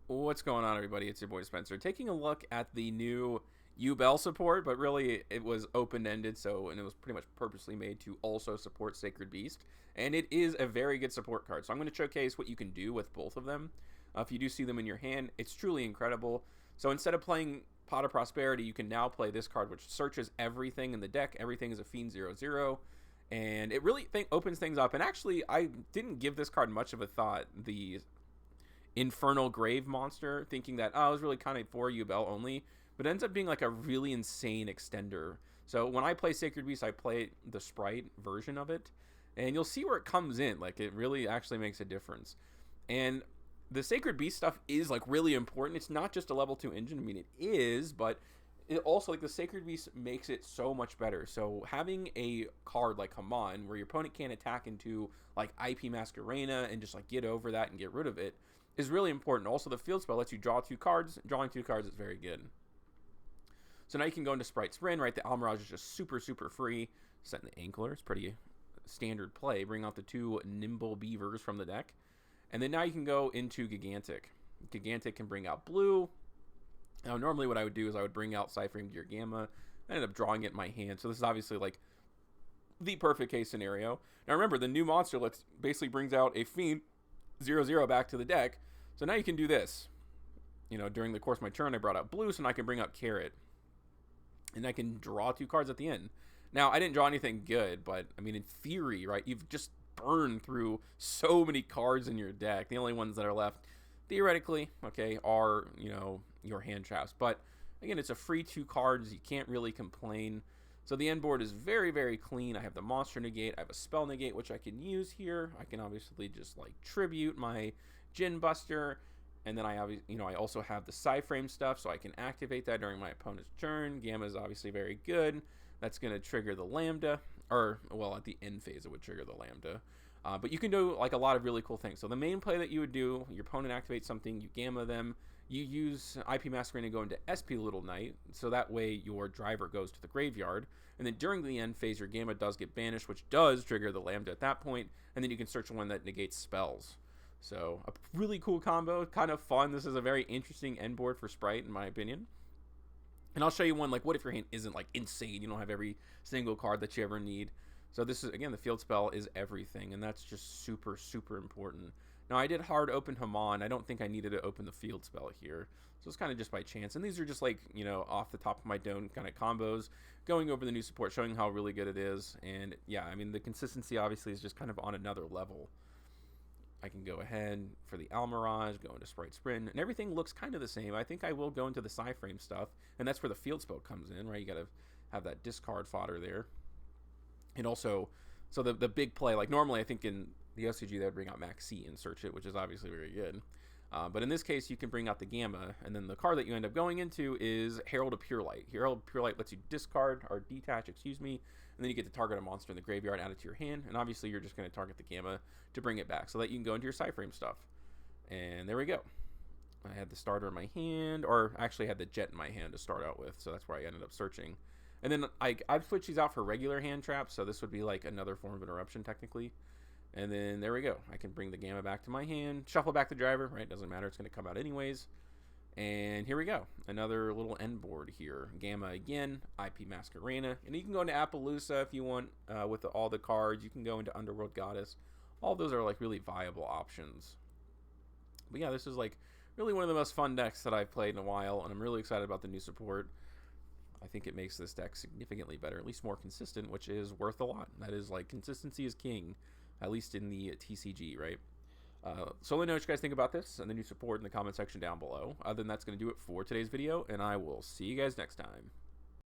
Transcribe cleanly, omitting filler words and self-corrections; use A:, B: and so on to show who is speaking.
A: What's going on, everybody? It's your boy Spencer. Taking a look at the new Yubel support, but really it was open-ended, and it was pretty much purposely made to also support Sacred Beast. And it is a very good support card. So I'm going to showcase what you can do with both of them. If you do see them in your hand, it's truly incredible. So instead of playing Pot of Prosperity, you can now play this card, which searches everything in the deck. Everything is a Fiend 0/0. And it really opens things up. And actually, I didn't give this card much of a thought. The Infernal Grave monster, thinking that, oh, it was really kind of for Yubel only, but it ends up being like a really insane extender. So when I play Sacred Beast, I play the Sprite version of it, and you'll see where it comes in. Like, it really actually makes a difference. And the Sacred Beast stuff is like really important. It's not just a level 2 engine. I mean, it is, but it also, like, the Sacred Beast makes it so much better. So having a card like Haman, where your opponent can't attack into like IP Masquerena and just like get over that and get rid of it, is really important. Also, the field spell lets you draw 2 cards. Drawing 2 cards is very good. So now you can go into Sprite Sprint, right? The Almirage is just super, super free. Setting the Ankler, it's pretty standard play. Bring out the 2 Nimble Beavers from the deck. And then now you can go into Gigantic. Gigantic can bring out blue. Now, normally what I would do is I would bring out Cyframe Gear Gamma. I ended up drawing it in my hand. So this is obviously like the perfect case scenario. Now remember, the new monster basically brings out a Fiend 0/0 back to the deck. So now you can do this. You know, during the course of my turn, I brought out blue, so now I can bring out Carrot. And I can draw 2 cards at the end. Now, I didn't draw anything good, but, I mean, in theory, right, you've just burned through so many cards in your deck. The only ones that are left, theoretically, okay, are, you know, your hand traps. But, again, it's a free 2 cards. You can't really complain. So the end board is very, very clean. I have the monster negate. I have a spell negate, which I can use here. I can obviously just like tribute my Djinn Buster. And then I also have the Cyframe stuff, so I can activate that during my opponent's turn. Gamma is obviously very good. That's going to trigger the Lambda. Or, well, at the end phase, it would trigger the Lambda. But you can do like a lot of really cool things. So the main play that you would do, your opponent activates something, you Gamma them. You use IP Masquerade to go into SP Little Knight, so that way your driver goes to the graveyard. And then during the end phase, your Gamma does get banished, which does trigger the Lambda at that point. And then you can search one that negates spells. So a really cool combo, kind of fun. This is a very interesting end board for Sprite, in my opinion. And I'll show you one, like, what if your hand isn't like insane? You don't have every single card that you ever need. So this is, again, the field spell is everything, and that's just super, super important. Now, I did hard open Haman. I don't think I needed to open the field spell here. So it's kind of just by chance. And these are just like, you know, off the top of my dome kind of combos, going over the new support, showing how really good it is. And yeah, I mean, the consistency obviously is just kind of on another level. I can go ahead for the Almirage, go into Sprite Sprint, and everything looks kind of the same. I think I will go into the Cyframe stuff, and that's where the field spell comes in, right? You got to have that discard fodder there. And also, so the big play, like normally I think in the OCG they would bring out Max C and search it, which is obviously very good. But in this case, you can bring out the Gamma, and then the card that you end up going into is Herald of Pure Light. Herald of Pure Light lets you discard, or detach, excuse me, and then you get to target a monster in the graveyard, add it to your hand, and obviously you're just going to target the Gamma to bring it back, so that you can go into your Cyframe stuff. And there we go. I had the starter in my hand, or actually had the Jet in my hand to start out with, so that's where I ended up searching. And then I've switched these out for regular hand traps, so this would be like another form of interruption technically. And then there we go. I can bring the Gamma back to my hand, shuffle back the driver, right? Doesn't matter, it's going to come out anyways. And here we go. Another little end board here. Gamma again, IP Masquerena. And you can go into Appaloosa if you want with all the cards. You can go into Underworld Goddess. All those are like really viable options. But yeah, this is like really one of the most fun decks that I've played in a while, and I'm really excited about the new support. I think it makes this deck significantly better, at least more consistent, which is worth a lot. That is, like, consistency is king, at least in the TCG, right? So let me know what you guys think about this and the new support in the comment section down below. Other than that's going to do it for today's video, and I will see you guys next time.